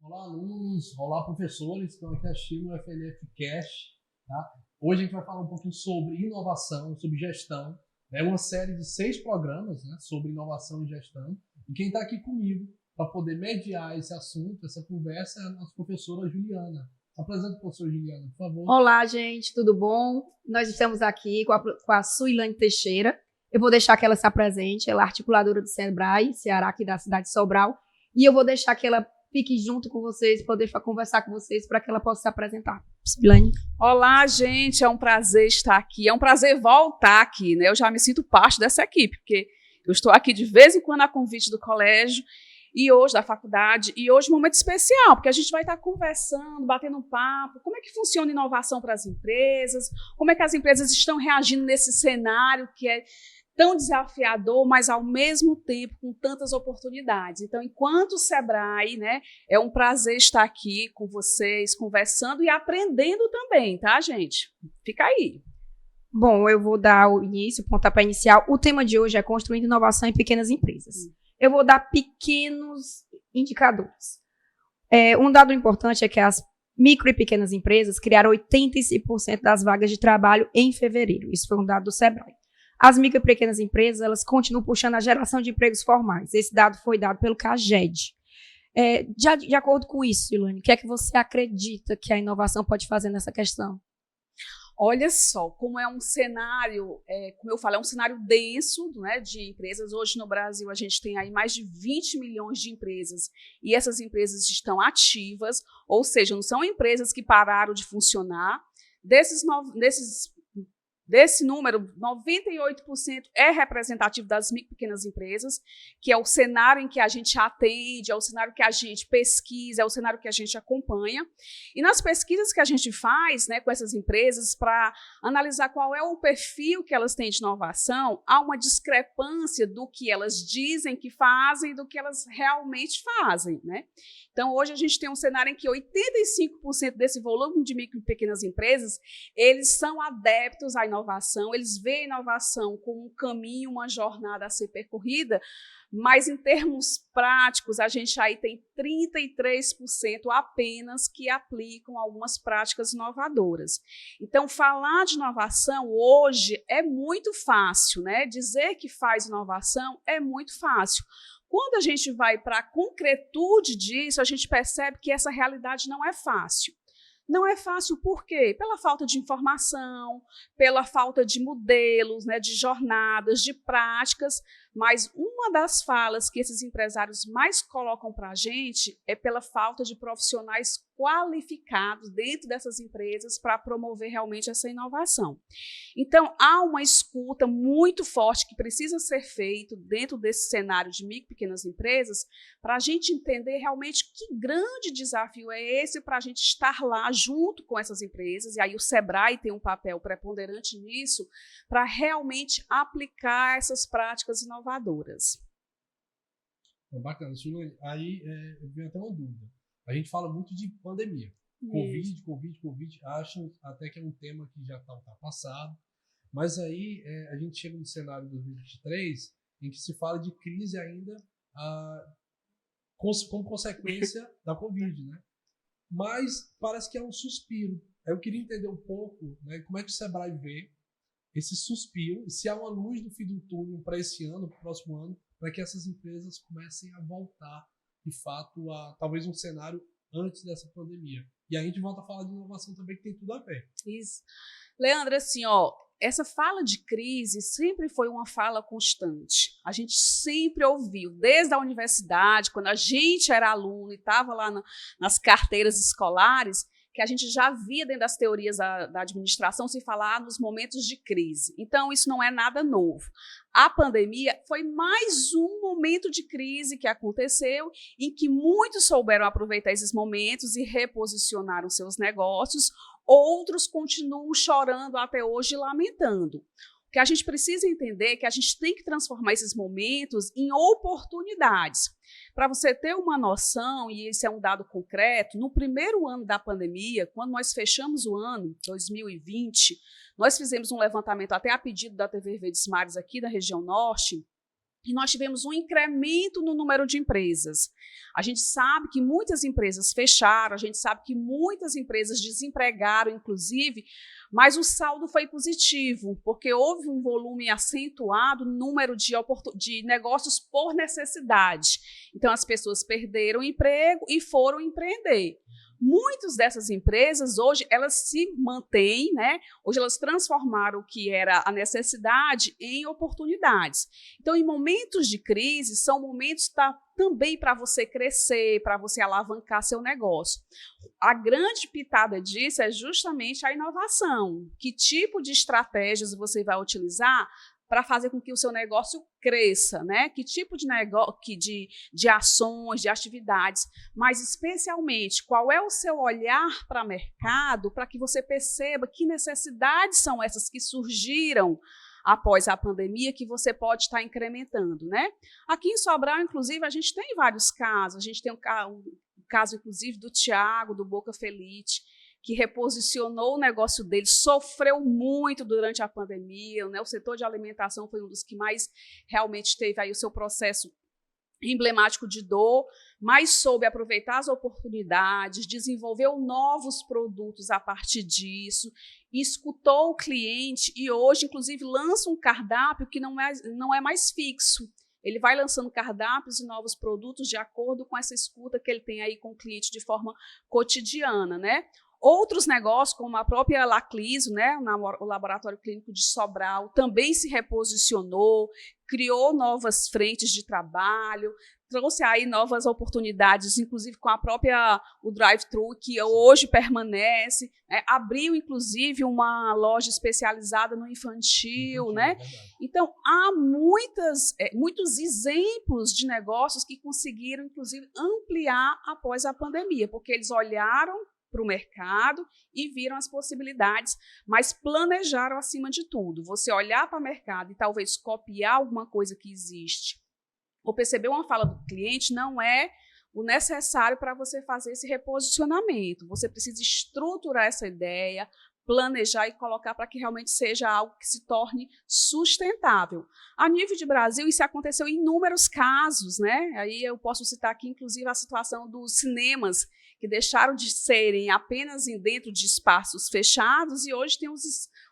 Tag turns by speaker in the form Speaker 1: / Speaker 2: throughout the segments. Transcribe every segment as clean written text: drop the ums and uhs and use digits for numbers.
Speaker 1: Olá, alunos. Olá, professores que estão aqui assistindo o FNF Cast. Tá? Hoje a gente vai falar um pouquinho sobre inovação, sobre gestão. É uma série de 6 programas, né, sobre inovação e gestão. E quem está aqui comigo para poder mediar esse assunto, essa conversa, é a nossa professora Juliana. Apresenta a professora Juliana, por favor.
Speaker 2: Olá, gente, tudo bom? Nós estamos aqui com a Suilane Teixeira. Eu vou deixar que ela se apresente. Ela é articuladora do Sebrae, Ceará, aqui da cidade de Sobral. E eu vou deixar que ela fique junto com vocês, poder conversar com vocês, para que ela possa se apresentar. Suilane.
Speaker 3: Olá, gente, é um prazer estar aqui, é um prazer voltar aqui, né? Eu já me sinto parte dessa equipe, porque eu estou aqui de vez em quando a convite do colégio, e hoje da faculdade, e hoje um momento especial, porque a gente vai estar conversando, batendo um papo, como é que funciona a inovação para as empresas, como é que as empresas estão reagindo nesse cenário que é tão desafiador, mas ao mesmo tempo com tantas oportunidades. Então, enquanto Sebrae, né, é um prazer estar aqui com vocês, conversando e aprendendo também, tá, gente? Fica aí.
Speaker 2: Bom, eu vou dar o início, o pontapé inicial. O tema de hoje é construindo inovação em pequenas empresas. Eu vou dar pequenos indicadores. Um dado importante é que as micro e pequenas empresas criaram 85% das vagas de trabalho em fevereiro. Isso foi um dado do Sebrae. As micro e pequenas empresas, elas continuam puxando a geração de empregos formais. Esse dado foi dado pelo CAGED. De acordo com isso, Ilane, o que é que você acredita que a inovação pode fazer nessa questão?
Speaker 3: Olha só, como é um cenário, como eu falo, é um cenário denso, né, de empresas. Hoje no Brasil a gente tem aí mais de 20 milhões de empresas e essas empresas estão ativas, ou seja, não são empresas que pararam de funcionar. Desse número, 98% é representativo das micro e pequenas empresas, que é o cenário em que a gente atende, é o cenário que a gente pesquisa, é o cenário que a gente acompanha. E nas pesquisas que a gente faz, né, com essas empresas, para analisar qual é o perfil que elas têm de inovação, há uma discrepância do que elas dizem que fazem e do que elas realmente fazem, né? Então, hoje a gente tem um cenário em que 85% desse volume de micro e pequenas empresas, eles são adeptos à inovação, eles veem a inovação como um caminho, uma jornada a ser percorrida, mas em termos práticos, a gente aí tem 33% apenas que aplicam algumas práticas inovadoras. Então, falar de inovação hoje é muito fácil, né? Dizer que faz inovação é muito fácil. Quando a gente vai para a concretude disso, a gente percebe que essa realidade não é fácil. Não é fácil por quê? Pela falta de informação, pela falta de modelos, né, de jornadas, de práticas, mas uma das falas que esses empresários mais colocam para a gente é pela falta de profissionais qualificados dentro dessas empresas para promover realmente essa inovação. Então, há uma escuta muito forte que precisa ser feita dentro desse cenário de micro e pequenas empresas para a gente entender realmente que grande desafio é esse para a gente estar lá junto com essas empresas, e aí o Sebrae tem um papel preponderante nisso, para realmente aplicar essas práticas inovadoras.
Speaker 1: Bacana, Silane. Aí eu venho até uma dúvida. A gente fala muito de pandemia. Covid. Acho até que é um tema que já está ultrapassado. Mas aí a gente chega no cenário de 2023, em que se fala de crise ainda como consequência da Covid, né? Mas parece que é um suspiro. Eu queria entender um pouco, né, como é que o Sebrae vê esse suspiro, e se há uma luz no fim do túnel para esse ano, para o próximo ano, para que essas empresas comecem a voltar, de fato, a talvez um cenário antes dessa pandemia. E aí a gente volta a falar de inovação também, que tem tudo a ver.
Speaker 3: Isso. Leandro, assim, essa fala de crise sempre foi uma fala constante. A gente sempre ouviu, desde a universidade, quando a gente era aluno e estava lá nas carteiras escolares, que a gente já via dentro das teorias da administração se falar nos momentos de crise. Então, isso não é nada novo. A pandemia foi mais um momento de crise que aconteceu, em que muitos souberam aproveitar esses momentos e reposicionaram seus negócios, outros continuam chorando até hoje e lamentando. O que a gente precisa entender é que a gente tem que transformar esses momentos em oportunidades. Para você ter uma noção, e esse é um dado concreto, no primeiro ano da pandemia, quando nós fechamos o ano 2020, nós fizemos um levantamento até a pedido da TV Verdes Mares aqui da região norte, e nós tivemos um incremento no número de empresas. A gente sabe que muitas empresas fecharam, a gente sabe que muitas empresas desempregaram, inclusive, mas o saldo foi positivo, porque houve um volume acentuado no número de negócios por necessidade. Então, as pessoas perderam o emprego e foram empreender. Muitas dessas empresas, hoje, elas se mantêm, né? Hoje elas transformaram o que era a necessidade em oportunidades. Então, em momentos de crise, são momentos também para você crescer, para você alavancar seu negócio. A grande pitada disso é justamente a inovação. Que tipo de estratégias você vai utilizar para fazer com que o seu negócio cresça, né? Que tipo de negócio, de ações, de atividades, mas especialmente qual é o seu olhar para o mercado para que você perceba que necessidades são essas que surgiram após a pandemia que você pode estar incrementando, né? Aqui em Sobral, inclusive, a gente tem vários casos. A gente tem um caso, inclusive, do Tiago, do Boca Felite, que reposicionou o negócio dele, sofreu muito durante a pandemia, né? O setor de alimentação foi um dos que mais realmente teve aí o seu processo emblemático de dor, mas soube aproveitar as oportunidades, desenvolveu novos produtos a partir disso, escutou o cliente e hoje, inclusive, lança um cardápio que não é mais fixo. Ele vai lançando cardápios e novos produtos de acordo com essa escuta que ele tem aí com o cliente de forma cotidiana, né? Outros negócios, como a própria Lacliso, né, o Laboratório Clínico de Sobral, também se reposicionou, criou novas frentes de trabalho, trouxe aí novas oportunidades, inclusive com o drive-thru, que hoje permanece, né, abriu, inclusive, uma loja especializada no infantil, né? Então, há muitos exemplos de negócios que conseguiram, inclusive, ampliar após a pandemia, porque eles olharam para o mercado e viram as possibilidades, mas planejaram acima de tudo. Você olhar para o mercado e talvez copiar alguma coisa que existe ou perceber uma fala do cliente não é o necessário para você fazer esse reposicionamento. Você precisa estruturar essa ideia, planejar e colocar para que realmente seja algo que se torne sustentável. A nível de Brasil, isso aconteceu em inúmeros casos, né? Aí eu posso citar aqui, inclusive, a situação dos cinemas, que deixaram de serem apenas dentro de espaços fechados e hoje tem os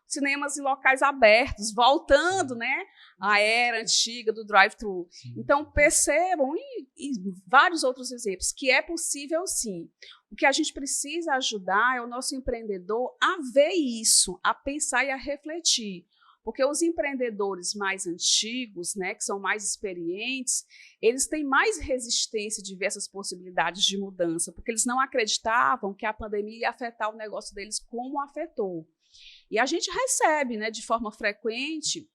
Speaker 3: cinemas em locais abertos, voltando, né, à era antiga do drive-thru. Então, percebam, e vários outros exemplos, que é possível sim. O que a gente precisa ajudar é o nosso empreendedor a ver isso, a pensar e a refletir. Porque os empreendedores mais antigos, né, que são mais experientes, eles têm mais resistência a diversas possibilidades de mudança, porque eles não acreditavam que a pandemia ia afetar o negócio deles como afetou. E a gente recebe, né, de forma frequente,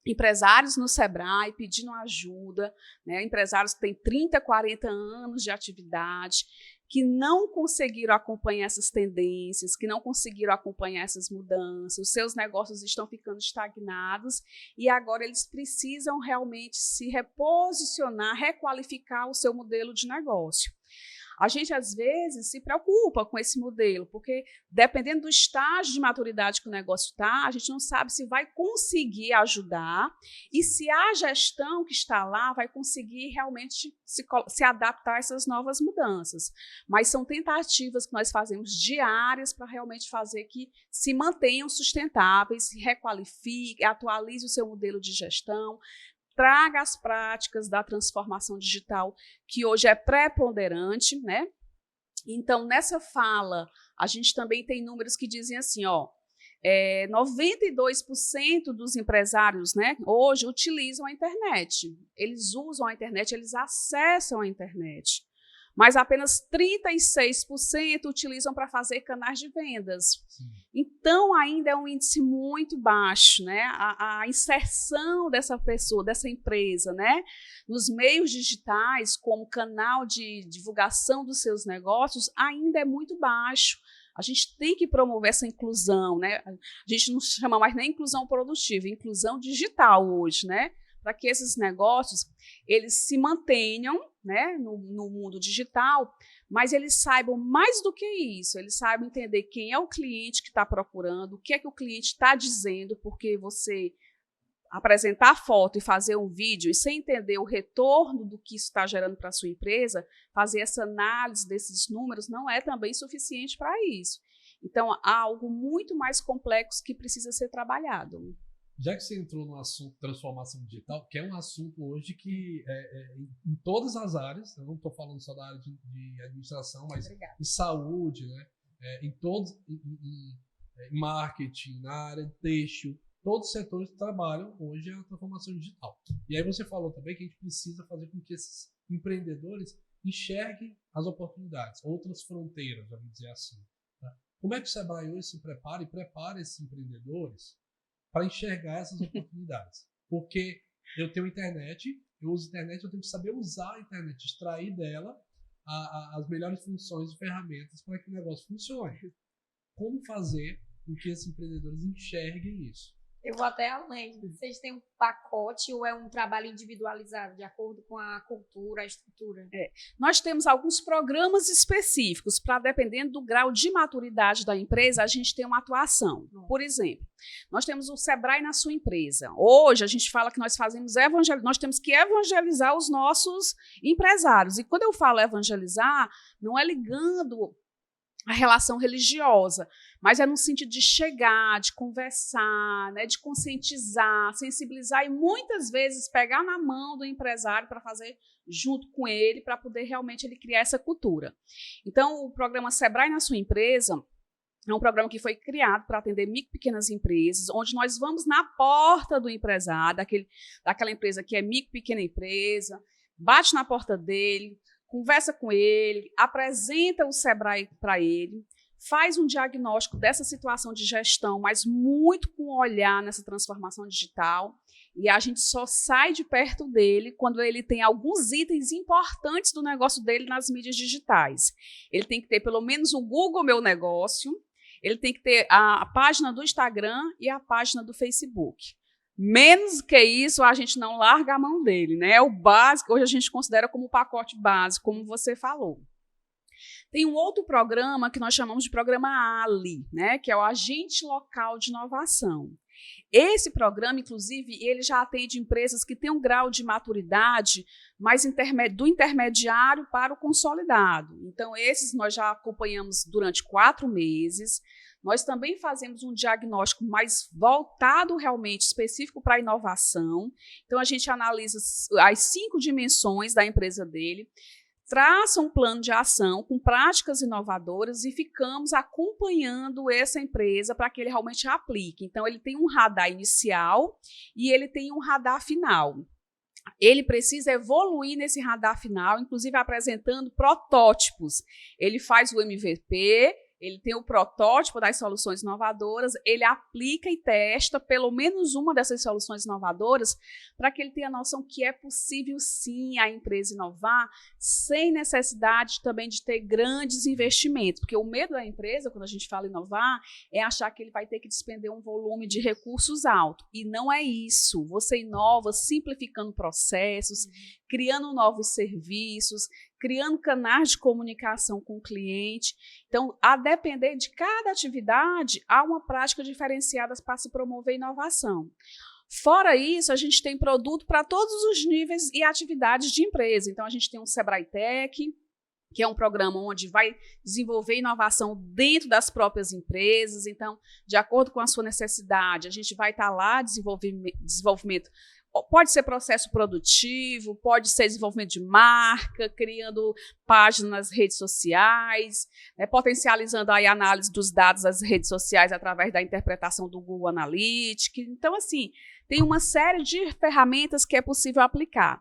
Speaker 3: empresários no Sebrae pedindo ajuda, né, empresários que têm 30, 40 anos de atividade, que não conseguiram acompanhar essas tendências, que não conseguiram acompanhar essas mudanças, os seus negócios estão ficando estagnados e agora eles precisam realmente se reposicionar, requalificar o seu modelo de negócio. A gente, às vezes, se preocupa com esse modelo, porque, dependendo do estágio de maturidade que o negócio está, a gente não sabe se vai conseguir ajudar e se a gestão que está lá vai conseguir realmente se adaptar a essas novas mudanças. Mas são tentativas que nós fazemos diárias para realmente fazer que se mantenham sustentáveis, se requalifique, atualize o seu modelo de gestão, traga as práticas da transformação digital, que hoje é preponderante, né? Então, nessa fala, a gente também tem números que dizem assim, 92% dos empresários, né, hoje utilizam a internet. Eles usam a internet, eles acessam a internet. Mas apenas 36% utilizam para fazer canais de vendas. Sim. Então, ainda é um índice muito baixo, né? A inserção dessa pessoa, dessa empresa, né, nos meios digitais, como canal de divulgação dos seus negócios, ainda é muito baixo. A gente tem que promover essa inclusão, né? A gente não chama mais nem inclusão produtiva, inclusão digital hoje, né? Para que esses negócios eles se mantenham, né, no mundo digital, mas eles saibam mais do que isso, eles saibam entender quem é o cliente que está procurando, o que é que o cliente está dizendo, porque você apresentar foto e fazer um vídeo e sem entender o retorno do que isso está gerando para a sua empresa, fazer essa análise desses números não é também suficiente para isso. Então, há algo muito mais complexo que precisa ser trabalhado.
Speaker 1: Já que você entrou no assunto transformação digital, que é um assunto hoje que em todas as áreas, eu não estou falando só da área de administração, mas em saúde, né? Em todos, em marketing, na área de têxtil, todos os setores trabalham hoje a transformação digital. E aí você falou também que a gente precisa fazer com que esses empreendedores enxerguem as oportunidades, outras fronteiras, vamos dizer assim. Tá? Como é que o Sebrae hoje se prepara e prepara esses empreendedores para enxergar essas oportunidades? Porque eu tenho internet, eu uso internet, eu tenho que saber usar a internet, extrair dela as melhores funções e ferramentas para que o negócio funcione. Como fazer com que esses empreendedores enxerguem isso?
Speaker 2: Eu vou até além. Vocês têm um pacote ou é um trabalho individualizado, de acordo com a cultura, a estrutura?
Speaker 3: Nós temos alguns programas específicos para, dependendo do grau de maturidade da empresa, a gente tem uma atuação. Por exemplo, nós temos o Sebrae na sua empresa. Hoje, a gente fala que nós nós temos que evangelizar os nossos empresários. E quando eu falo evangelizar, não é ligando a relação religiosa, mas é no sentido de chegar, de conversar, né, de conscientizar, sensibilizar e muitas vezes pegar na mão do empresário para fazer junto com ele, para poder realmente ele criar essa cultura. Então, o programa Sebrae na sua empresa é um programa que foi criado para atender micro e pequenas empresas, onde nós vamos na porta do empresário, daquela empresa que é micro e pequena empresa, bate na porta dele, conversa com ele, apresenta o Sebrae para ele, faz um diagnóstico dessa situação de gestão, mas muito com olhar nessa transformação digital, e a gente só sai de perto dele quando ele tem alguns itens importantes do negócio dele nas mídias digitais. Ele tem que ter pelo menos o Google Meu Negócio, ele tem que ter a página do Instagram e a página do Facebook. Menos que isso, a gente não larga a mão dele, né? É o básico, hoje a gente considera como pacote básico, como você falou. Tem um outro programa que nós chamamos de programa ALI, né? Que é o Agente Local de Inovação. Esse programa, inclusive, ele já atende empresas que têm um grau de maturidade mais do intermediário para o consolidado. Então, esses nós já acompanhamos durante 4 meses. Nós também fazemos um diagnóstico mais voltado realmente específico para a inovação. Então, a gente analisa as 5 dimensões da empresa dele, traça um plano de ação com práticas inovadoras e ficamos acompanhando essa empresa para que ele realmente aplique. Então, ele tem um radar inicial e ele tem um radar final. Ele precisa evoluir nesse radar final, inclusive apresentando protótipos. Ele faz o MVP, ele tem o protótipo das soluções inovadoras, ele aplica e testa pelo menos uma dessas soluções inovadoras para que ele tenha a noção que é possível sim a empresa inovar sem necessidade também de ter grandes investimentos, porque o medo da empresa, quando a gente fala inovar, é achar que ele vai ter que despender um volume de recursos alto, e não é isso. Você inova simplificando processos, criando novos serviços, criando canais de comunicação com o cliente. Então, a depender de cada atividade, há uma prática diferenciada para se promover inovação. Fora isso, a gente tem produto para todos os níveis e atividades de empresa. Então, a gente tem o Sebrae Tech, que é um programa onde vai desenvolver inovação dentro das próprias empresas. Então, de acordo com a sua necessidade, a gente vai estar lá desenvolvimento. Pode ser processo produtivo, pode ser desenvolvimento de marca, criando páginas nas redes sociais, né, potencializando aí a análise dos dados das redes sociais através da interpretação do Google Analytics. Então, assim, tem uma série de ferramentas que é possível aplicar.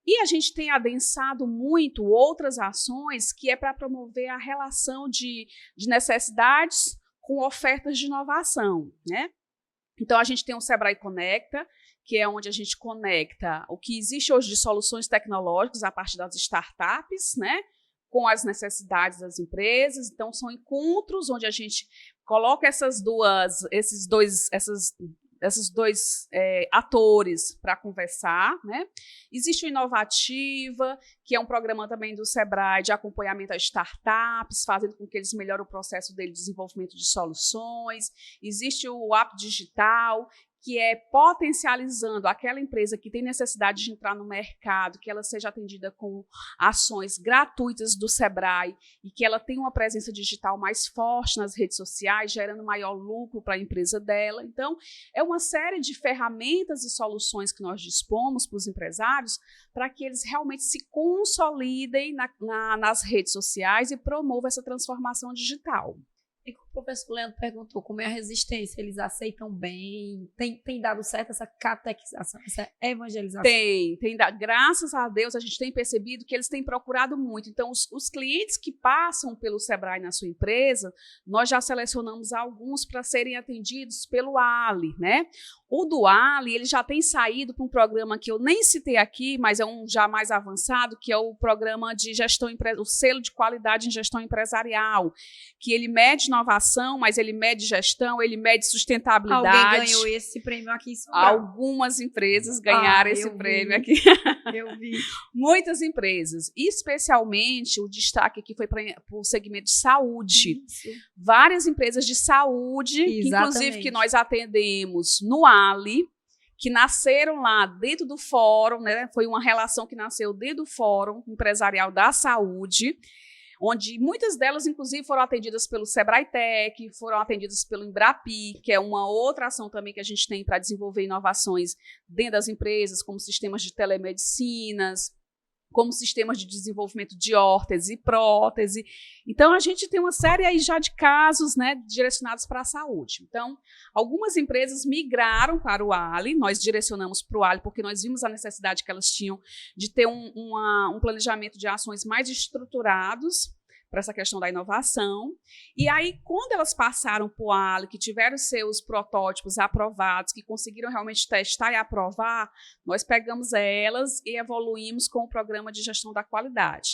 Speaker 3: E a gente tem adensado muito outras ações que é para promover a relação de necessidades com ofertas de inovação, né? Então, a gente tem o Sebrae Conecta, que é onde a gente conecta o que existe hoje de soluções tecnológicas a partir das startups, né, com as necessidades das empresas. Então, são encontros onde a gente coloca esses dois atores para conversar, né? Existe o Inovativa, que é um programa também do Sebrae de acompanhamento a startups, fazendo com que eles melhorem o processo de desenvolvimento de soluções. Existe o App Digital, que é potencializando aquela empresa que tem necessidade de entrar no mercado, que ela seja atendida com ações gratuitas do Sebrae e que ela tenha uma presença digital mais forte nas redes sociais, gerando maior lucro para a empresa dela. Então, é uma série de ferramentas e soluções que nós dispomos para os empresários para que eles realmente se consolidem nas redes sociais e promovam essa transformação digital.
Speaker 2: E como o professor Leandro perguntou, como é a resistência? Eles aceitam bem? Tem dado certo essa catequização, essa evangelização?
Speaker 3: Tem dado. Graças a Deus, a gente tem percebido que eles têm procurado muito. Então, os clientes que passam pelo Sebrae na sua empresa, nós já selecionamos alguns para serem atendidos pelo Ali, né? O do Ali, ele já tem saído para um programa que eu nem citei aqui, mas é um já mais avançado, que é o programa de gestão, o selo de qualidade em gestão empresarial, que ele mede inovação, mas ele mede gestão, ele mede sustentabilidade.
Speaker 2: Alguém ganhou esse prêmio aqui em São Paulo.
Speaker 3: Algumas empresas ganharam esse prêmio aqui.
Speaker 2: Eu vi.
Speaker 3: Muitas empresas, especialmente o destaque aqui foi para o segmento de saúde.
Speaker 2: Isso.
Speaker 3: Várias empresas de saúde, que, inclusive que nós atendemos no Ali, que nasceram lá dentro do fórum, né? Foi uma relação que nasceu dentro do Fórum Empresarial da Saúde, onde muitas delas, inclusive, foram atendidas pelo Sebrae Tech, foram atendidas pelo Embrapi, que é uma outra ação também que a gente tem para desenvolver inovações dentro das empresas, como sistemas de telemedicinas, como sistemas de desenvolvimento de órtese e prótese. Então, a gente tem uma série aí já de casos, né, direcionados para a saúde. Então, algumas empresas migraram para o Ali, nós direcionamos para o Ali porque nós vimos a necessidade que elas tinham de ter um planejamento de ações mais estruturados para essa questão da inovação. E aí, quando elas passaram para o Ali, que tiveram seus protótipos aprovados, que conseguiram realmente testar e aprovar, nós pegamos elas e evoluímos com o programa de gestão da qualidade.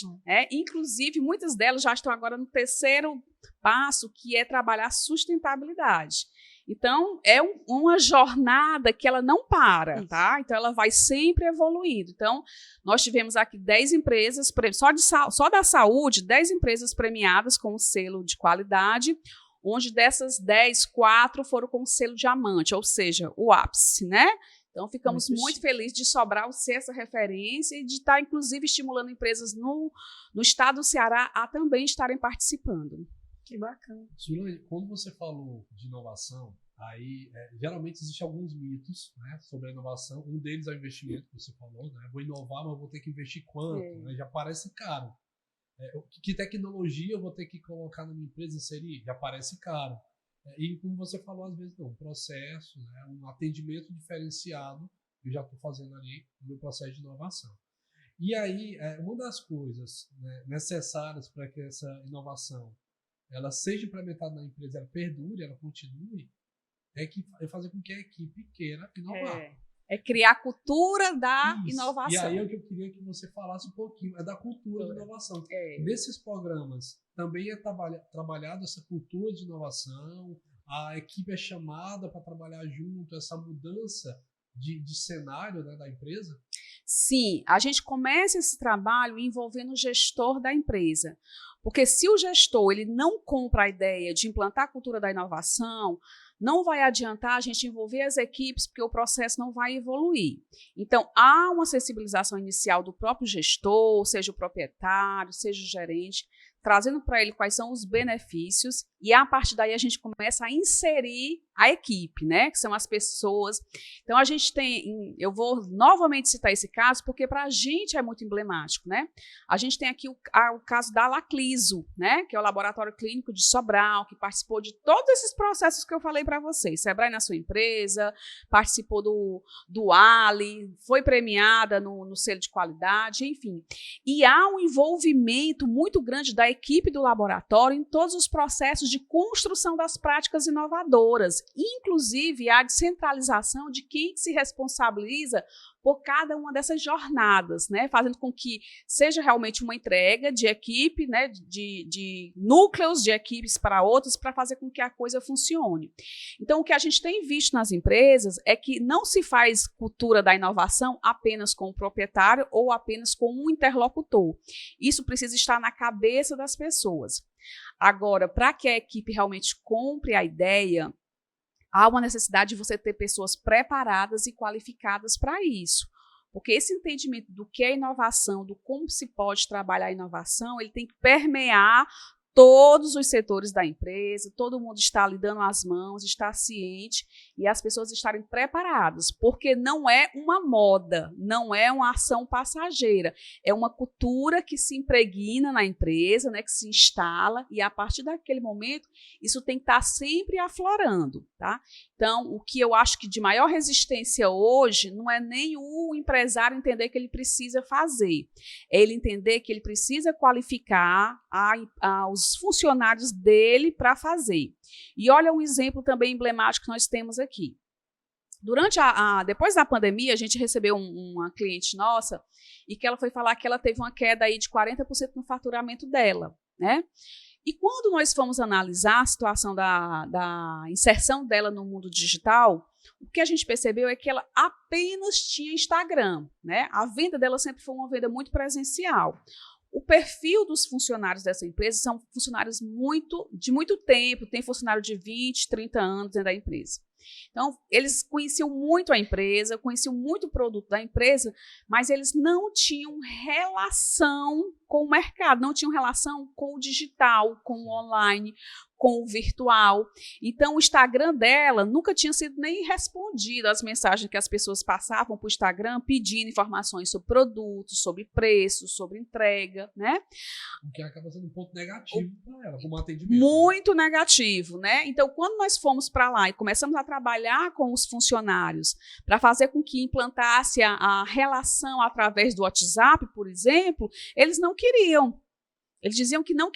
Speaker 3: Inclusive, muitas delas já estão agora no terceiro passo, que é trabalhar a sustentabilidade. Então, é uma jornada que ela não para, tá? Então, ela vai sempre evoluindo. Então, nós tivemos aqui 10 empresas, só da saúde, 10 empresas premiadas com o selo de qualidade, onde dessas 10, 4 foram com o selo diamante, ou seja, o ápice, né? Então, ficamos muito felizes de Sobral ser essa referência e de estar, inclusive, estimulando empresas no estado do Ceará a também estarem participando.
Speaker 2: Que bacana.
Speaker 1: Sulane, quando você falou de inovação, aí geralmente existem alguns mitos, né, sobre a inovação. Um deles é o investimento, que você falou, né? Vou inovar, mas vou ter que investir quanto? Né? Já parece caro. Que tecnologia eu vou ter que colocar na minha empresa, inserir? Já parece caro. E como você falou, às vezes não, um processo, né, um atendimento diferenciado, eu já estou fazendo ali no meu processo de inovação. E aí, uma das coisas, né, necessárias para que essa inovação ela seja implementada na empresa, ela perdure, ela continue, é fazer com que a equipe queira inovar.
Speaker 3: É criar a cultura da inovação.
Speaker 1: E aí é o que eu queria que você falasse um pouquinho, é da cultura da inovação. Nesses programas também é trabalhado essa cultura de inovação, a equipe é chamada para trabalhar junto, essa mudança de cenário, né, da empresa?
Speaker 3: Sim, a gente começa esse trabalho envolvendo o gestor da empresa. Porque se o gestor ele não compra a ideia de implantar a cultura da inovação, não vai adiantar a gente envolver as equipes, porque o processo não vai evoluir. Então, há uma sensibilização inicial do próprio gestor, seja o proprietário, seja o gerente, trazendo para ele quais são os benefícios, e a partir daí a gente começa a inserir a equipe, né, que são as pessoas. Então, a gente tem, eu vou novamente citar esse caso, porque para a gente é muito emblemático, né? A gente tem aqui o caso da Lacliso, né, que é o Laboratório Clínico de Sobral, que participou de todos esses processos que eu falei para vocês. Sebrae na sua empresa, participou do Ali, foi premiada no selo de qualidade, enfim. E há um envolvimento muito grande da equipe do laboratório em todos os processos de construção das práticas inovadoras, inclusive a descentralização de quem se responsabiliza por cada uma dessas jornadas, né, fazendo com que seja realmente uma entrega de equipe, né, de núcleos de equipes para outros, para fazer com que a coisa funcione. Então, o que a gente tem visto nas empresas é que não se faz cultura da inovação apenas com o proprietário ou apenas com um interlocutor. Isso precisa estar na cabeça das pessoas. Agora, para que a equipe realmente compre a ideia, há uma necessidade de você ter pessoas preparadas e qualificadas para isso. Porque esse entendimento do que é inovação, do como se pode trabalhar a inovação, ele tem que permear todos os setores da empresa, todo mundo está lhe dando as mãos, está ciente e as pessoas estarem preparadas, porque não é uma moda, não é uma ação passageira, é uma cultura que se impregna na empresa, né, que se instala e a partir daquele momento isso tem que estar sempre aflorando, tá? Então, o que eu acho que de maior resistência hoje não é nem o empresário entender que ele precisa fazer, é ele entender que ele precisa qualificar os funcionários dele para fazer. E olha um exemplo também emblemático que nós temos aqui. Depois da pandemia, a gente recebeu uma cliente nossa e que ela foi falar que ela teve uma queda aí de 40% no faturamento dela, né? E quando nós fomos analisar a situação da inserção dela no mundo digital, o que a gente percebeu é que ela apenas tinha Instagram, né? A venda dela sempre foi uma venda muito presencial. O perfil dos funcionários dessa empresa são funcionários de muito tempo, tem funcionário de 20, 30 anos dentro da empresa. Então, eles conheciam muito a empresa, conheciam muito o produto da empresa, mas eles não tinham relação com o mercado, não tinham relação com o digital, com o online, com o virtual. Então, o Instagram dela nunca tinha sido nem respondido às mensagens que as pessoas passavam para o Instagram pedindo informações sobre produtos, sobre preços, sobre entrega, né?
Speaker 1: O que acaba sendo um ponto negativo para ela, como atendimento.
Speaker 3: Muito negativo, né? Então, quando nós fomos para lá e começamos a trabalhar com os funcionários para fazer com que implantasse a relação através do WhatsApp, por exemplo, eles não queriam. Eles diziam que não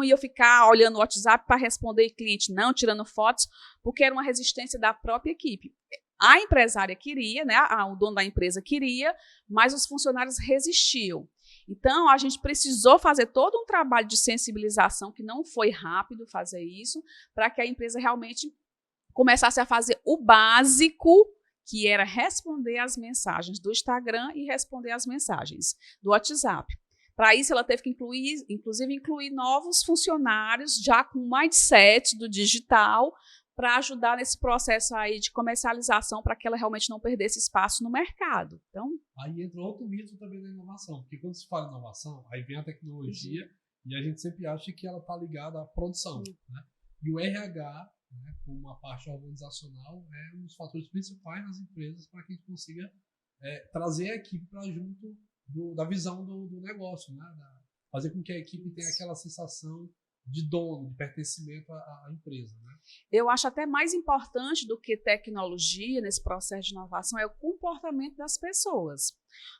Speaker 3: iam ficar olhando o WhatsApp para responder cliente, não, tirando fotos, porque era uma resistência da própria equipe. A empresária queria, né, o dono da empresa queria, mas os funcionários resistiam. Então, a gente precisou fazer todo um trabalho de sensibilização, que não foi rápido fazer isso, para que a empresa realmente começasse a fazer o básico, que era responder às mensagens do Instagram e responder às mensagens do WhatsApp. Para isso, ela teve que incluir novos funcionários, já com o mindset do digital, para ajudar nesse processo aí de comercialização, para que ela realmente não perdesse espaço no mercado. Então,
Speaker 1: aí entra outro mito também da inovação, porque quando se fala em inovação, aí vem a tecnologia e a gente sempre acha que ela está ligada à produção, né? E o RH, né, como uma parte organizacional, é um dos fatores principais nas empresas para que a gente consiga trazer a equipe para junto da visão do negócio, né? Fazer com que a equipe tenha aquela sensação de dono, de pertencimento à empresa, né?
Speaker 3: Eu acho até mais importante do que tecnologia nesse processo de inovação é o comportamento das pessoas.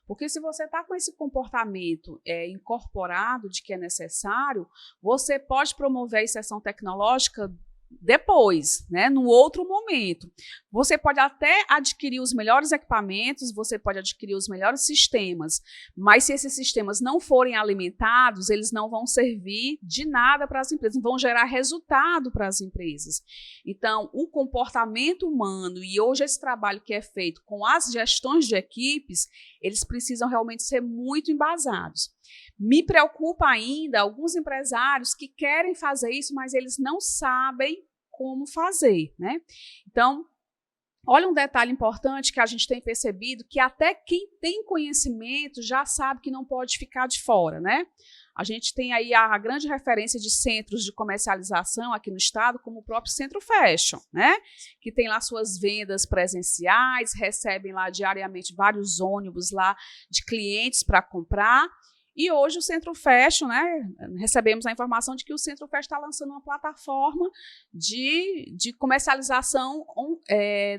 Speaker 3: Porque se você está com esse comportamento incorporado de que é necessário, você pode promover a inserção tecnológica depois, né, no outro momento. Você pode até adquirir os melhores equipamentos, você pode adquirir os melhores sistemas, mas se esses sistemas não forem alimentados, eles não vão servir de nada para as empresas, não vão gerar resultado para as empresas. Então, o comportamento humano e hoje esse trabalho que é feito com as gestões de equipes, eles precisam realmente ser muito embasados. Me preocupa ainda alguns empresários que querem fazer isso, mas eles não sabem como fazer, né? Então, olha um detalhe importante que a gente tem percebido, que até quem tem conhecimento já sabe que não pode ficar de fora, né? A gente tem aí a grande referência de centros de comercialização aqui no estado, como o próprio Centro Fashion, né? Que tem lá suas vendas presenciais, recebem lá diariamente vários ônibus lá de clientes para comprar. E hoje o Centro Fashion, né, recebemos a informação de que o Centro Fashion está lançando uma plataforma de comercialização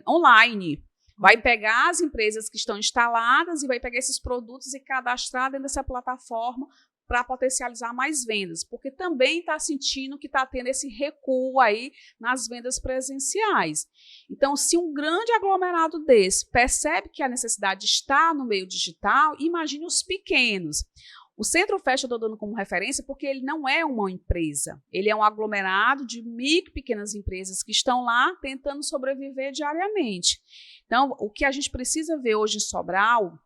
Speaker 3: online. Vai pegar as empresas que estão instaladas e vai pegar esses produtos e cadastrar dentro dessa plataforma para potencializar mais vendas, porque também está sentindo que está tendo esse recuo aí nas vendas presenciais. Então, se um grande aglomerado desse percebe que a necessidade está no meio digital, imagine os pequenos. O Centro Fashion eu estou dando como referência porque ele não é uma empresa, ele é um aglomerado de micro e pequenas empresas que estão lá tentando sobreviver diariamente. Então, o que a gente precisa ver hoje em Sobral,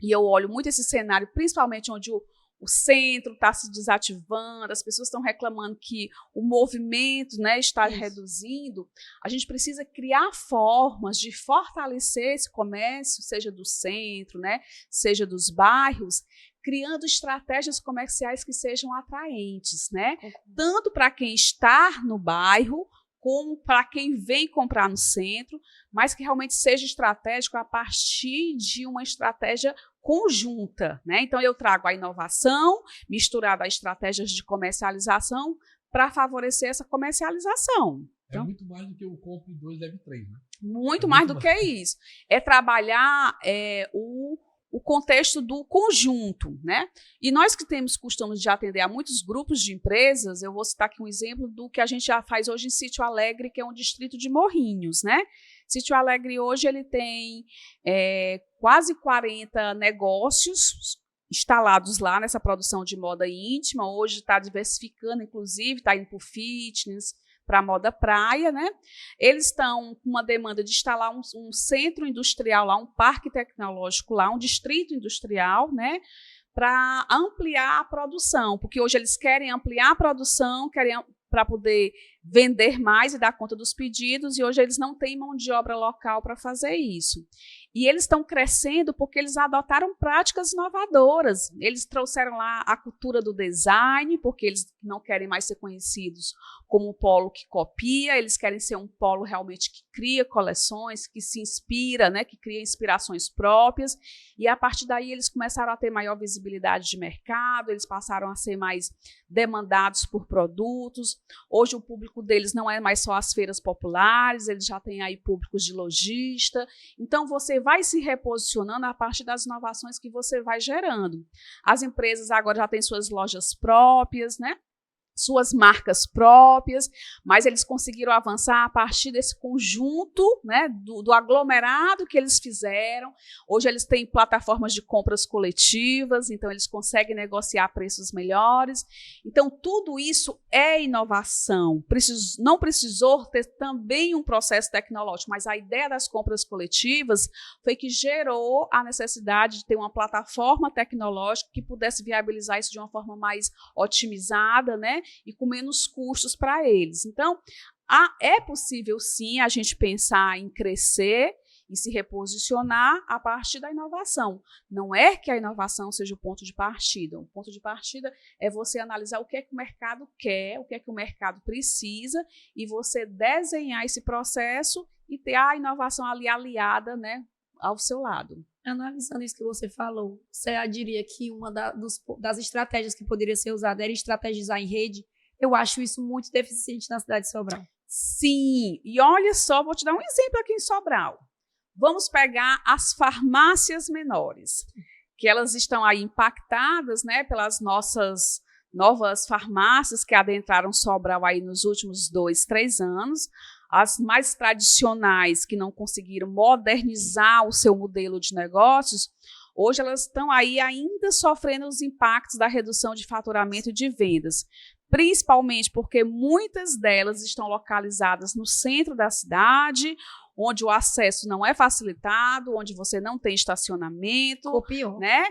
Speaker 3: e eu olho muito esse cenário, principalmente onde o centro está se desativando, as pessoas estão reclamando que o movimento, né, está reduzindo. A gente precisa criar formas de fortalecer esse comércio, seja do centro, né, seja dos bairros, criando estratégias comerciais que sejam atraentes, né? Tanto para quem está no bairro, como para quem vem comprar no centro, mas que realmente seja estratégico a partir de uma estratégia conjunta, né? Então, eu trago a inovação misturada a estratégias de comercialização para favorecer essa comercialização.
Speaker 1: Então, muito mais do que o compre 2, leve 3, né?
Speaker 3: Muito mais do que isso. É trabalhar o contexto do conjunto, né? E nós que temos costume de atender a muitos grupos de empresas, eu vou citar aqui um exemplo do que a gente já faz hoje em Sítio Alegre, que é um distrito de Morrinhos, né? Sítio Alegre hoje ele tem quase 40 negócios instalados lá nessa produção de moda íntima, hoje está diversificando, inclusive, está indo para o fitness, para a moda praia, né? Eles estão com uma demanda de instalar um centro industrial lá, um parque tecnológico lá, um distrito industrial, né? Para ampliar a produção, porque hoje eles querem ampliar a produção, querem para poder vender mais e dar conta dos pedidos, e hoje eles não têm mão de obra local para fazer isso. E eles estão crescendo porque eles adotaram práticas inovadoras. Eles trouxeram lá a cultura do design, porque eles não querem mais ser conhecidos como um polo que copia, eles querem ser um polo realmente que cria coleções, que se inspira, né, que cria inspirações próprias, e a partir daí eles começaram a ter maior visibilidade de mercado, eles passaram a ser mais demandados por produtos. Hoje o público deles não é mais só as feiras populares, eles já têm aí públicos de lojista. Então, você vai se reposicionando a partir das inovações que você vai gerando. As empresas agora já têm suas lojas próprias, né? Suas marcas próprias, mas eles conseguiram avançar a partir desse conjunto, né, do aglomerado que eles fizeram. Hoje eles têm plataformas de compras coletivas, então eles conseguem negociar preços melhores. Então, tudo isso é inovação. Não precisou ter também um processo tecnológico, mas a ideia das compras coletivas foi que gerou a necessidade de ter uma plataforma tecnológica que pudesse viabilizar isso de uma forma mais otimizada, né? E com menos custos para eles. Então, é possível, sim, a gente pensar em crescer e se reposicionar a partir da inovação. Não é que a inovação seja o ponto de partida. O ponto de partida é você analisar o que é que o mercado quer, o que é que o mercado precisa, e você desenhar esse processo e ter a inovação ali aliada, né, ao seu lado.
Speaker 2: Analisando isso que você falou, você diria que uma das estratégias que poderia ser usada era estrategizar em rede? Eu acho isso muito deficiente na cidade de Sobral.
Speaker 3: Sim, e olha só, vou te dar um exemplo aqui em Sobral. Vamos pegar as farmácias menores, que elas estão aí impactadas, né, pelas nossas novas farmácias que adentraram Sobral aí nos últimos 2, 3 anos. As mais tradicionais, que não conseguiram modernizar o seu modelo de negócios, hoje elas estão aí ainda sofrendo os impactos da redução de faturamento e de vendas, principalmente porque muitas delas estão localizadas no centro da cidade, onde o acesso não é facilitado, onde você não tem estacionamento,
Speaker 2: ou pior,
Speaker 3: né?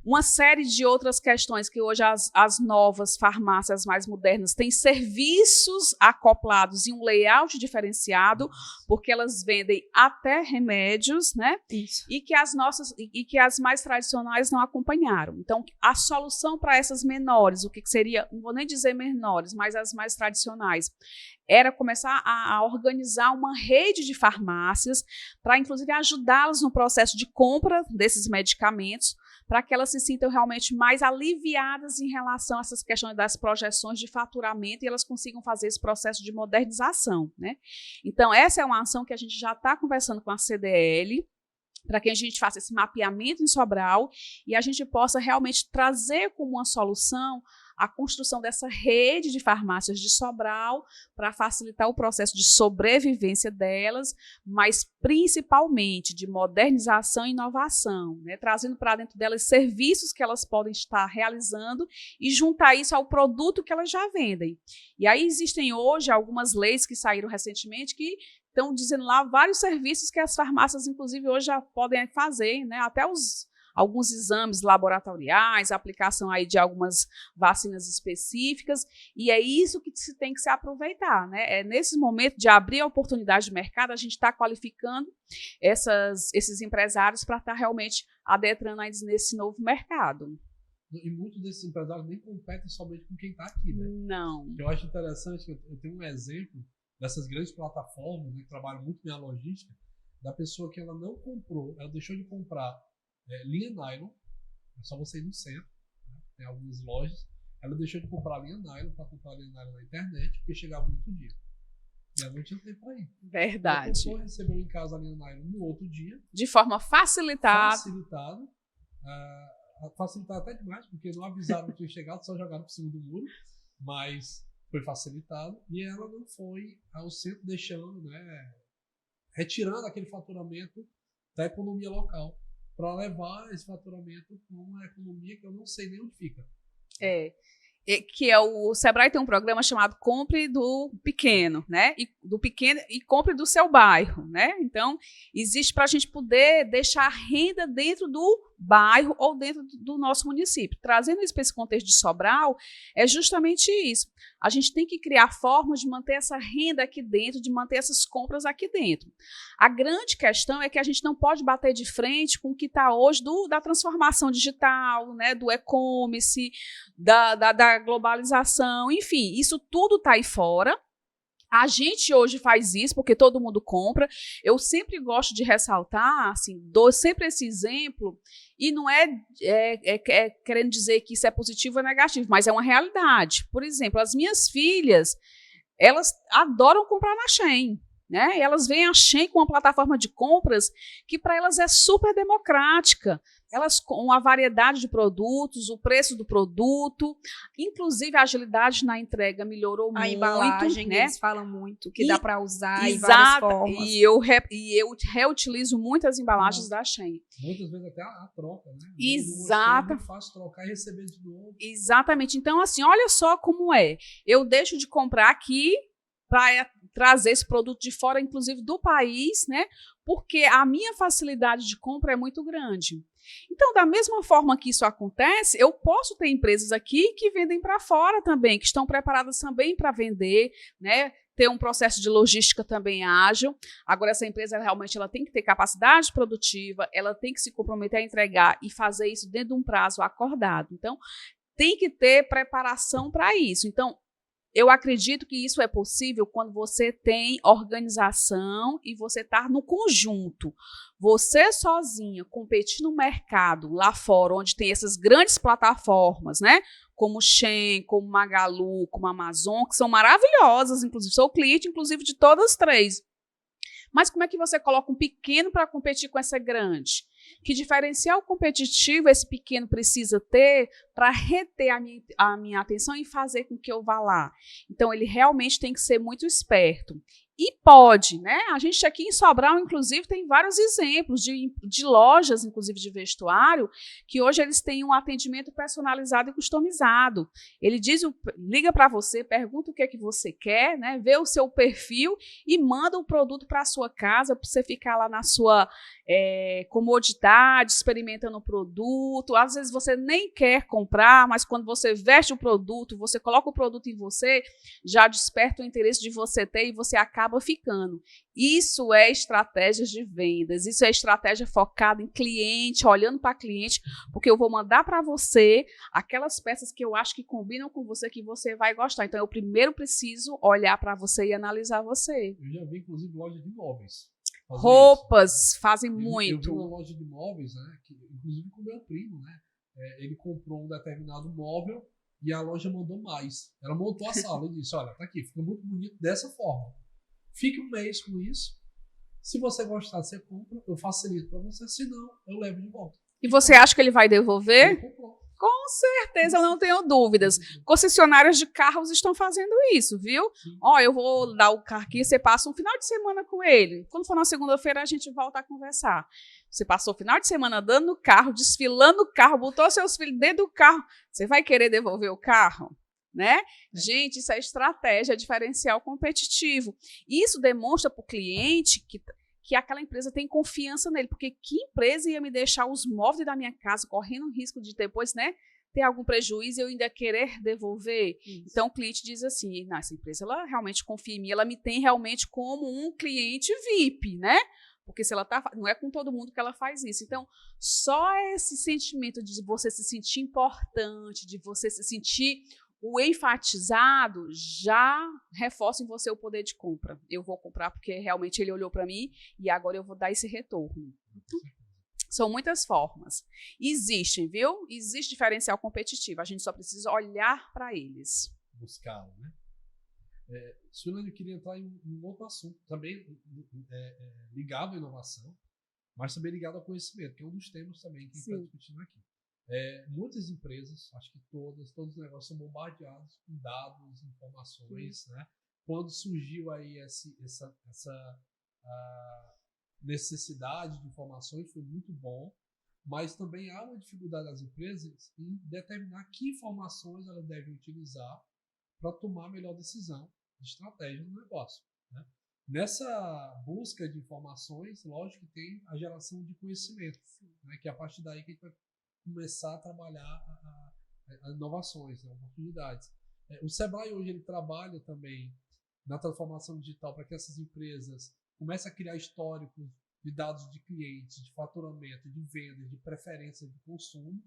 Speaker 3: Uma série de outras questões que hoje as novas farmácias mais modernas têm serviços acoplados em um layout diferenciado, porque elas vendem até remédios, né?
Speaker 2: Isso.
Speaker 3: E que as mais tradicionais não acompanharam. Então, a solução para essas menores, o que seria, não vou nem dizer menores, mas as mais tradicionais, era começar a organizar uma rede de farmácias para, inclusive, ajudá-las no processo de compra desses medicamentos, para que elas se sintam realmente mais aliviadas em relação a essas questões das projeções de faturamento e elas consigam fazer esse processo de modernização, né? Então, essa é uma ação que a gente já está conversando com a CDL, para que a gente faça esse mapeamento em Sobral e a gente possa realmente trazer como uma solução a construção dessa rede de farmácias de Sobral para facilitar o processo de sobrevivência delas, mas principalmente de modernização e inovação, né? Trazendo para dentro delas serviços que elas podem estar realizando e juntar isso ao produto que elas já vendem. E aí existem hoje algumas leis que saíram recentemente que estão dizendo lá vários serviços que as farmácias, inclusive, hoje já podem fazer, né? Até alguns exames laboratoriais, aplicação aí de algumas vacinas específicas, e é isso que se tem que se aproveitar, né? É nesse momento de abrir a oportunidade de mercado, a gente está qualificando esses empresários para estar realmente adentrando nesse novo mercado.
Speaker 1: E muitos desses empresários nem competem somente com quem está aqui, né?
Speaker 3: Não.
Speaker 1: Eu acho interessante, eu tenho um exemplo dessas grandes plataformas, né, que trabalham muito bem a logística, da pessoa que ela não comprou, ela deixou de comprar linha nylon, é só você ir no centro, né, tem algumas lojas, ela deixou de comprar linha nylon para comprar linha nylon na internet, porque chegava no outro dia. E ela não tinha tempo para ir.
Speaker 3: Verdade.
Speaker 1: Ela recebeu em casa a linha nylon no outro dia.
Speaker 3: De forma facilitada.
Speaker 1: Facilitado até demais, porque não avisaram que tinha chegado, só jogaram por cima do muro, mas foi facilitado, e ela não foi ao centro deixando, né, retirando aquele faturamento da economia local, para levar esse faturamento para uma economia que eu não sei nem onde fica.
Speaker 3: Que é o Sebrae tem um programa chamado Compre do Pequeno, né? E compre do seu bairro, né? Então, existe para a gente poder deixar a renda dentro do bairro ou dentro do nosso município. Trazendo isso para esse contexto de Sobral, é justamente isso. A gente tem que criar formas de manter essa renda aqui dentro, de manter essas compras aqui dentro. A grande questão é que a gente não pode bater de frente com o que está hoje da transformação digital, né, do e-commerce, da globalização, enfim, isso tudo está aí fora. A gente hoje faz isso porque todo mundo compra. Eu sempre gosto de ressaltar, assim, dou sempre esse exemplo, e não é querendo dizer que isso é positivo ou negativo, mas é uma realidade. Por exemplo, as minhas filhas, elas adoram comprar na Shein, né? E elas veem a Shein com uma plataforma de compras que para elas é super democrática. Elas com uma variedade de produtos, o preço do produto, inclusive a agilidade na entrega melhorou muito.
Speaker 2: A embalagem,
Speaker 3: né?
Speaker 2: Eles falam muito, que dá para usar em várias formas.
Speaker 3: E eu reutilizo muitas embalagens da Shein.
Speaker 1: Muitas vezes até a troca, né?
Speaker 3: Exato.
Speaker 1: É fácil trocar e receber de novo.
Speaker 3: Exatamente. Então, assim, olha só como é. Eu deixo de comprar aqui para trazer esse produto de fora, inclusive do país, né? Porque a minha facilidade de compra é muito grande. Então, da mesma forma que isso acontece, eu posso ter empresas aqui que vendem para fora também, que estão preparadas também para vender, né? Ter um processo de logística também ágil. Agora, essa empresa realmente ela tem que ter capacidade produtiva, ela tem que se comprometer a entregar e fazer isso dentro de um prazo acordado. Então, tem que ter preparação para isso. Então, eu acredito que isso é possível quando você tem organização e você está no conjunto. Você sozinha competir no mercado lá fora, onde tem essas grandes plataformas, né? Como Shein, como Magalu, como Amazon, que são maravilhosas, inclusive. Sou cliente, inclusive, de todas as três. Mas como é que você coloca um pequeno para competir com essa grande? Que diferencial competitivo esse pequeno precisa ter para reter a minha atenção e fazer com que eu vá lá? Então, ele realmente tem que ser muito esperto. E pode, né? A gente aqui em Sobral, inclusive, tem vários exemplos de lojas, inclusive de vestuário, que hoje eles têm um atendimento personalizado e customizado. Ele liga para você, pergunta o que é que você quer, né? Vê o seu perfil e manda o produto para a sua casa, para você ficar lá na sua comodidade, experimentando o produto. Às vezes você nem quer comprar, mas quando você veste o produto, você coloca o produto em você, já desperta o interesse de você ter e você acaba ficando. Isso é estratégia de vendas, isso é estratégia focada em cliente, olhando para cliente, porque eu vou mandar para você aquelas peças que eu acho que combinam com você, que você vai gostar. Então, eu primeiro preciso olhar para você e analisar você.
Speaker 1: Eu já vi, inclusive, loja de móveis.
Speaker 3: Roupas fazem muito.
Speaker 1: Eu vi uma loja de móveis, né, que, inclusive com o meu primo, né? Ele comprou um determinado móvel e a loja mandou mais. Ela montou a sala e disse, olha, tá aqui, fica muito bonito dessa forma. Fique um mês com isso. Se você gostar, você compra. Eu facilito para você. Se não, eu levo de volta.
Speaker 3: E você acha que ele vai devolver?
Speaker 1: Ele comprou.
Speaker 3: Com certeza, eu não tenho dúvidas. Concessionárias de carros estão fazendo isso, viu? Ó, eu vou dar o carro aqui, você passa um final de semana com ele. Quando for na segunda-feira, a gente volta a conversar. Você passou o final de semana andando no carro, desfilando o carro, botou seus filhos dentro do carro. Você vai querer devolver o carro? Né? Gente, isso é estratégia, diferencial competitivo. Isso demonstra para o cliente que aquela empresa tem confiança nele, porque que empresa ia me deixar os móveis da minha casa correndo o risco de depois, né, ter algum prejuízo e eu ainda querer devolver? Isso. Então o cliente diz assim, não, essa empresa ela realmente confia em mim, ela me tem realmente como um cliente VIP, né? Porque se ela não é com todo mundo que ela faz isso. Então, só esse sentimento de você se sentir importante, de você se sentir o enfatizado, já reforça em você o poder de compra. Eu vou comprar porque realmente ele olhou para mim e agora eu vou dar esse retorno. São muitas formas. Existem, viu? Existe diferencial competitivo. A gente só precisa olhar para eles.
Speaker 1: Buscá-lo, né? Suelane, eu queria entrar em um outro assunto, também ligado à inovação, mas também ligado ao conhecimento, que é um dos temas também que a gente está discutindo aqui. Muitas empresas, acho que todos os negócios são bombardeados com dados, informações, né? Quando surgiu aí essa necessidade de informações, foi muito bom, mas também há uma dificuldade das empresas em determinar que informações elas devem utilizar para tomar a melhor decisão de estratégia do negócio, né? Nessa busca de informações, lógico que tem a geração de conhecimento, né? Que é a partir daí que a gente vai começar a trabalhar as inovações, né? Oportunidades. O Sebrae hoje ele trabalha também na transformação digital para que essas empresas comecem a criar históricos de dados de clientes, de faturamento, de vendas, de preferência de consumo.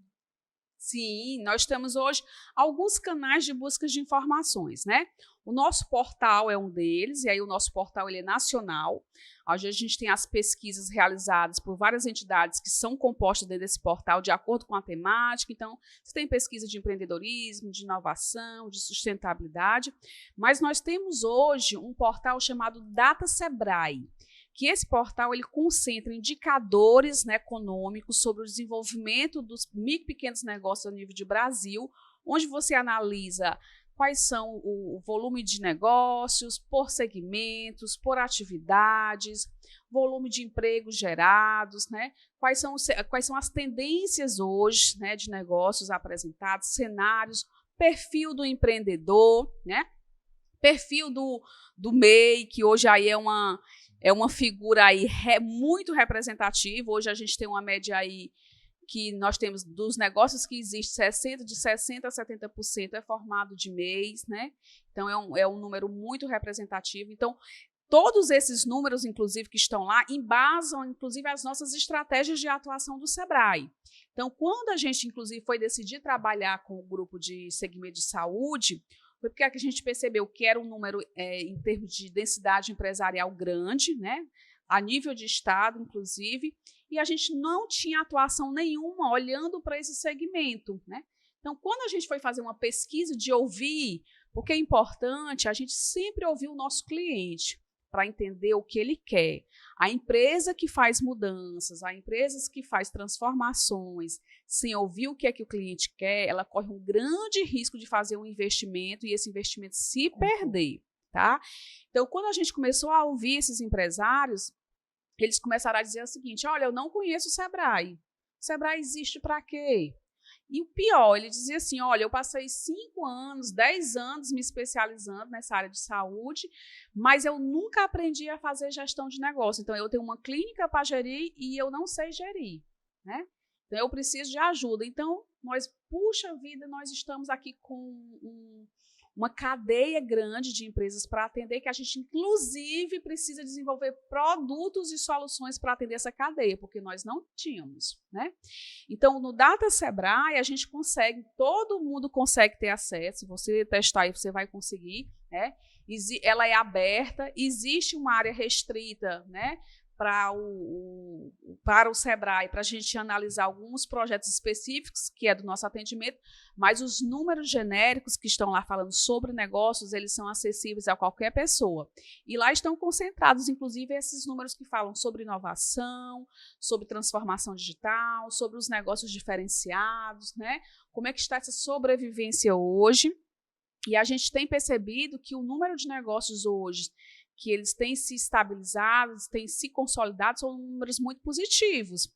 Speaker 3: Sim, nós temos hoje alguns canais de busca de informações, né? O nosso portal é um deles, e aí o nosso portal ele é nacional. Hoje a gente tem as pesquisas realizadas por várias entidades que são compostas dentro desse portal de acordo com a temática. Então, você tem pesquisa de empreendedorismo, de inovação, de sustentabilidade, mas nós temos hoje um portal chamado Data Sebrae, que esse portal ele concentra indicadores, né, econômicos sobre o desenvolvimento dos micro e pequenos negócios a nível de Brasil, onde você analisa quais são o volume de negócios por segmentos, por atividades, volume de empregos gerados, né, quais são as tendências hoje, né, de negócios apresentados, cenários, perfil do empreendedor, né, perfil do MEI, que hoje aí é uma figura aí muito representativa. Hoje a gente tem uma média aí que nós temos dos negócios que existem, de 60% a 70% é formado de MEIs, né? Então é um número muito representativo. Então, todos esses números, inclusive, que estão lá, embasam, inclusive, as nossas estratégias de atuação do Sebrae. Então, quando a gente, inclusive, foi decidir trabalhar com o grupo de segmento de saúde, foi porque a gente percebeu que era um número, em termos de densidade empresarial grande, né? A nível de estado, inclusive, e a gente não tinha atuação nenhuma olhando para esse segmento, né? Então, quando a gente foi fazer uma pesquisa de ouvir, porque é importante a gente sempre ouvir o nosso cliente para entender o que ele quer. A empresa que faz mudanças, a empresa que faz transformações, sem ouvir o que é que o cliente quer, ela corre um grande risco de fazer um investimento e esse investimento se perder, tá? Então, quando a gente começou a ouvir esses empresários, eles começaram a dizer o seguinte: olha, eu não conheço o Sebrae. O Sebrae existe para quê? E o pior, ele dizia assim, olha, eu passei 5 anos, 10 anos me especializando nessa área de saúde, mas eu nunca aprendi a fazer gestão de negócio. Então, eu tenho uma clínica para gerir e eu não sei gerir, né? Então, eu preciso de ajuda. Então, puxa vida, nós estamos aqui com uma cadeia grande de empresas para atender, que a gente, inclusive, precisa desenvolver produtos e soluções para atender essa cadeia, porque nós não tínhamos, né? Então, no Data Sebrae, a gente consegue, todo mundo consegue ter acesso. Se você testar aí, você vai conseguir, né? Ela é aberta, existe uma área restrita, né? Para o Sebrae, para a gente analisar alguns projetos específicos, que é do nosso atendimento, mas os números genéricos que estão lá falando sobre negócios, eles são acessíveis a qualquer pessoa. E lá estão concentrados, inclusive, esses números que falam sobre inovação, sobre transformação digital, sobre os negócios diferenciados, né? Como é que está essa sobrevivência hoje. E a gente tem percebido que o número de negócios hoje que eles têm se estabilizado, têm se consolidado, são números muito positivos.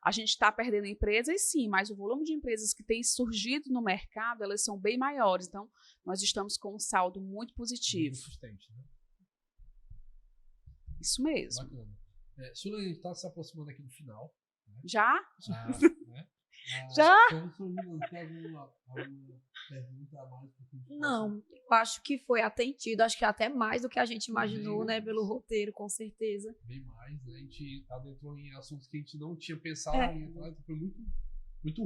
Speaker 3: A gente está perdendo empresas, sim, mas o volume de empresas que têm surgido no mercado, elas são bem maiores. Então, nós estamos com um saldo muito positivo.
Speaker 1: Muito consistente, né?
Speaker 3: Isso mesmo.
Speaker 1: Bacana. Sula, a gente está se aproximando aqui do final. Né?
Speaker 3: Já?
Speaker 1: Né?
Speaker 3: Já?
Speaker 1: Tem alguma pergunta a mais?
Speaker 2: Não, eu acho que foi atendido, acho que até mais do que a gente imaginou,
Speaker 1: Bem
Speaker 2: né,
Speaker 1: mais.
Speaker 2: pelo roteiro, com certeza.
Speaker 1: Bem mais, né? A gente adentrou em assuntos que a gente não tinha pensado em entrar, então foi muito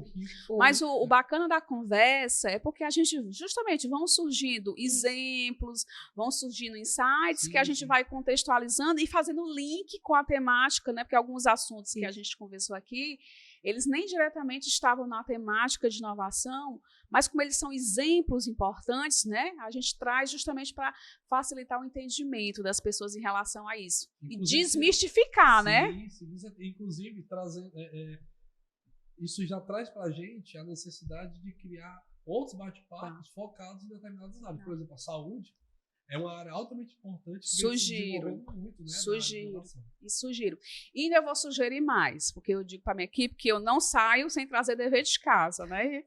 Speaker 1: rico.
Speaker 3: Mas o bacana da conversa é porque a gente, justamente, vão surgindo exemplos, vão surgindo insights que a gente vai contextualizando e fazendo link com a temática, né? Porque alguns assuntos que a gente conversou aqui, eles nem diretamente estavam na temática de inovação, mas como eles são exemplos importantes, né? A gente traz justamente para facilitar o entendimento das pessoas em relação a isso. Inclusive, e desmistificar, né?
Speaker 1: Sim, inclusive, trazendo... isso já traz para a gente a necessidade de criar outros bate-papos focados em determinadas áreas. Por exemplo, a saúde é uma área altamente importante.
Speaker 3: Sugiro.
Speaker 1: Muito, né,
Speaker 3: Sugiro. E ainda vou sugerir mais, porque eu digo para minha equipe que eu não saio sem trazer dever de casa, né?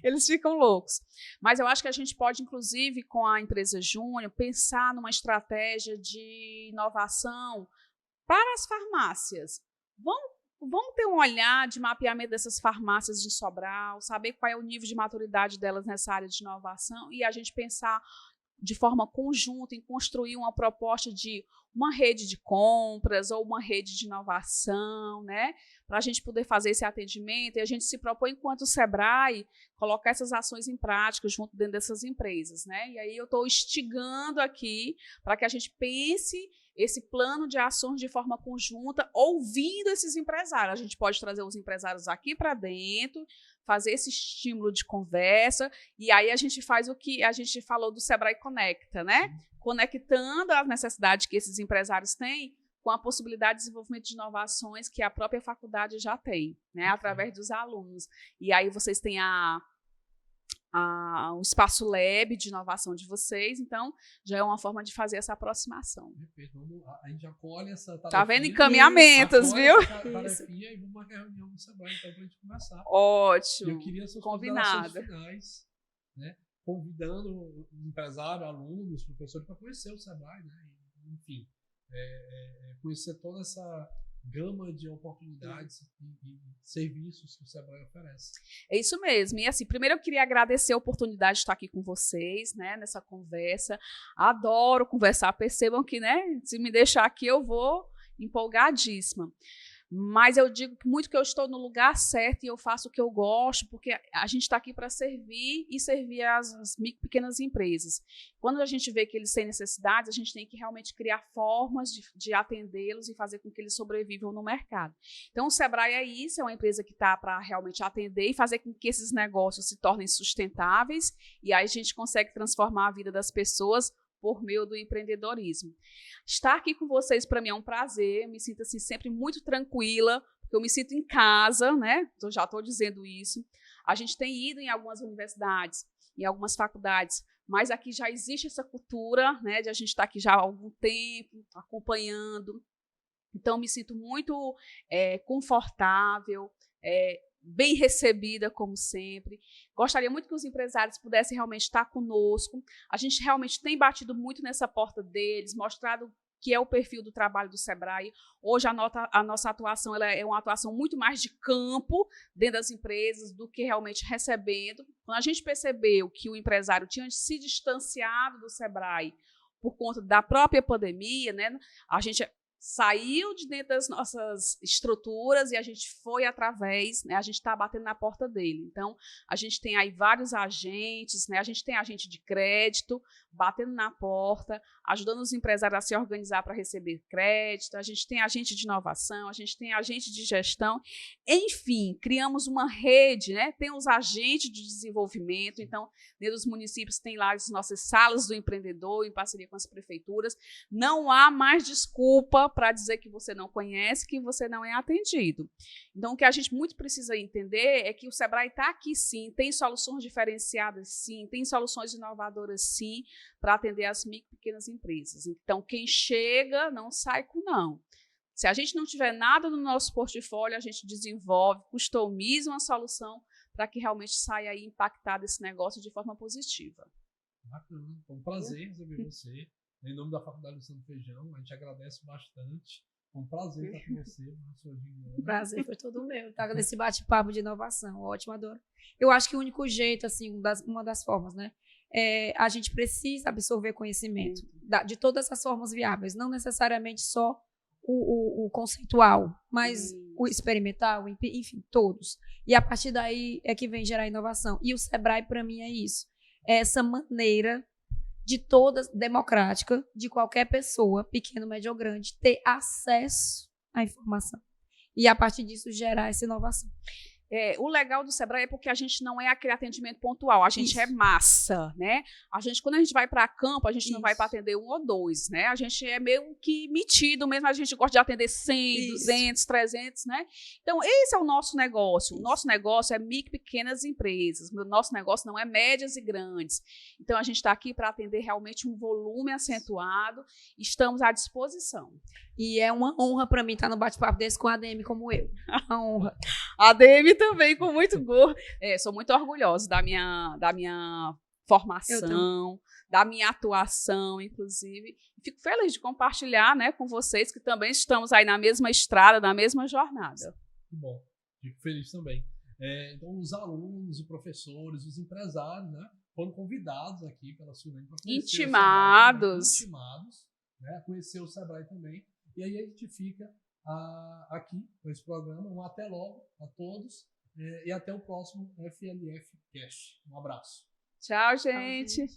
Speaker 3: Eles ficam loucos. Mas eu acho que a gente pode, inclusive, com a empresa Júnior, pensar numa estratégia de inovação para as farmácias. Vamos ter um olhar de mapeamento dessas farmácias de Sobral, saber qual é o nível de maturidade delas nessa área de inovação e a gente pensar de forma conjunta em construir uma proposta de uma rede de compras ou uma rede de inovação, né? Para a gente poder fazer esse atendimento e a gente se propõe, enquanto o Sebrae, colocar essas ações em prática junto dentro dessas empresas, né? E aí eu estou instigando aqui para que a gente pense esse plano de ações de forma conjunta, ouvindo esses empresários. A gente pode trazer os empresários aqui para dentro, fazer esse estímulo de conversa, e aí a gente faz o que a gente falou do Sebrae Conecta, né? Conectando as necessidades que esses empresários têm com a possibilidade de desenvolvimento de inovações que a própria faculdade já tem, né? Através dos alunos. E aí vocês têm o espaço lab de inovação de vocês, então já é uma forma de fazer essa aproximação.
Speaker 1: Perfeito. A gente já colhe essa tarefinha.
Speaker 3: Tá vendo? Encaminhamentos, viu?
Speaker 1: Tarefinha e vamos marcar a reunião no Sebrae, então, para a gente conversar.
Speaker 3: Ótimo.
Speaker 1: E eu queria suas considerações finais, né? Convidando o empresário, alunos, professores para conhecer o Sebrae, né? Enfim, conhecer toda essa gama de oportunidades e serviços que o Sebrae oferece.
Speaker 3: É isso mesmo. E assim, primeiro eu queria agradecer a oportunidade de estar aqui com vocês, né, nessa conversa. Adoro conversar. Percebam que, né, se me deixar aqui eu vou empolgadíssima. Mas eu digo muito que eu estou no lugar certo e eu faço o que eu gosto, porque a gente está aqui para servir e servir as pequenas empresas. Quando a gente vê que eles têm necessidades, a gente tem que realmente criar formas de atendê-los e fazer com que eles sobrevivam no mercado. Então, o Sebrae é isso, é uma empresa que está para realmente atender e fazer com que esses negócios se tornem sustentáveis, e aí a gente consegue transformar a vida das pessoas por meio do empreendedorismo. Estar aqui com vocês, para mim, é um prazer. Eu me sinto assim, sempre muito tranquila, porque eu me sinto em casa, né? Eu já estou dizendo isso. A gente tem ido em algumas universidades, em algumas faculdades, mas aqui já existe essa cultura, né, de a gente estar aqui já há algum tempo, acompanhando. Então, me sinto muito confortável, bem recebida, como sempre. Gostaria muito que os empresários pudessem realmente estar conosco. A gente realmente tem batido muito nessa porta deles, mostrado que é o perfil do trabalho do Sebrae. Hoje a nossa atuação ela é uma atuação muito mais de campo dentro das empresas do que realmente recebendo. Quando a gente percebeu que o empresário tinha se distanciado do Sebrae por conta da própria pandemia, né, a gente saiu de dentro das nossas estruturas e a gente foi através, né, a gente está batendo na porta dele. Então, a gente tem aí vários agentes, né, a gente tem agente de crédito batendo na porta, ajudando os empresários a se organizar para receber crédito, a gente tem agente de inovação, a gente tem agente de gestão, enfim, criamos uma rede, né, tem os agentes de desenvolvimento, então, dentro dos municípios tem lá as nossas salas do empreendedor, em parceria com as prefeituras, não há mais desculpa para dizer que você não conhece, que você não é atendido. Então, o que a gente muito precisa entender é que o Sebrae está aqui, sim, tem soluções diferenciadas, sim, tem soluções inovadoras, sim, para atender as micro e pequenas empresas. Então, quem chega não sai com não. Se a gente não tiver nada no nosso portfólio, a gente desenvolve, customiza uma solução para que realmente saia aí impactado esse negócio de forma positiva.
Speaker 1: Bacana, foi um prazer receber você. Em nome da Faculdade Luciano Feijão, a gente agradece bastante Foi um prazer estar com você, professora Juliana.
Speaker 2: O prazer foi todo meu. Tá nesse bate-papo de inovação. Ótimo, adoro. Eu acho que o único jeito, assim, uma das formas, né? A gente precisa absorver conhecimento de todas as formas viáveis, não necessariamente só o conceitual, mas o experimental, enfim, todos. E a partir daí é que vem gerar inovação. E o Sebrae, para mim, é isso. É essa maneira de todas, democrática, de qualquer pessoa, pequeno, médio ou grande, ter acesso à informação. E, a partir disso, gerar essa inovação.
Speaker 3: O legal do Sebrae é porque a gente não é aquele atendimento pontual, a gente é massa, né? Quando a gente vai para campo, a gente não vai para atender 1 ou 2, né? A gente é meio que metido mesmo, a gente gosta de atender 100, 200, 300, né? Então, esse é o nosso negócio. O nosso negócio é micro e pequenas empresas. O nosso negócio não é médias e grandes. Então, a gente está aqui para atender realmente um volume acentuado. Estamos à disposição.
Speaker 2: E é uma honra para mim estar no bate-papo desse com a ADM como eu. Uma honra.
Speaker 3: A ADM também, com muito gosto. Sou muito orgulhosa da minha formação, da minha atuação, inclusive. Fico feliz de compartilhar, né, com vocês, que também estamos aí na mesma estrada, na mesma jornada.
Speaker 1: Que bom. Fico feliz também. Então, os alunos, os professores, os empresários, né, foram convidados aqui pela Suelen para conhecer
Speaker 3: intimados,
Speaker 1: né, a conhecer o Sebrae também. E aí a gente fica aqui com esse programa. Um até logo a todos e até o próximo FLF Cast. Um abraço.
Speaker 3: Tchau, gente.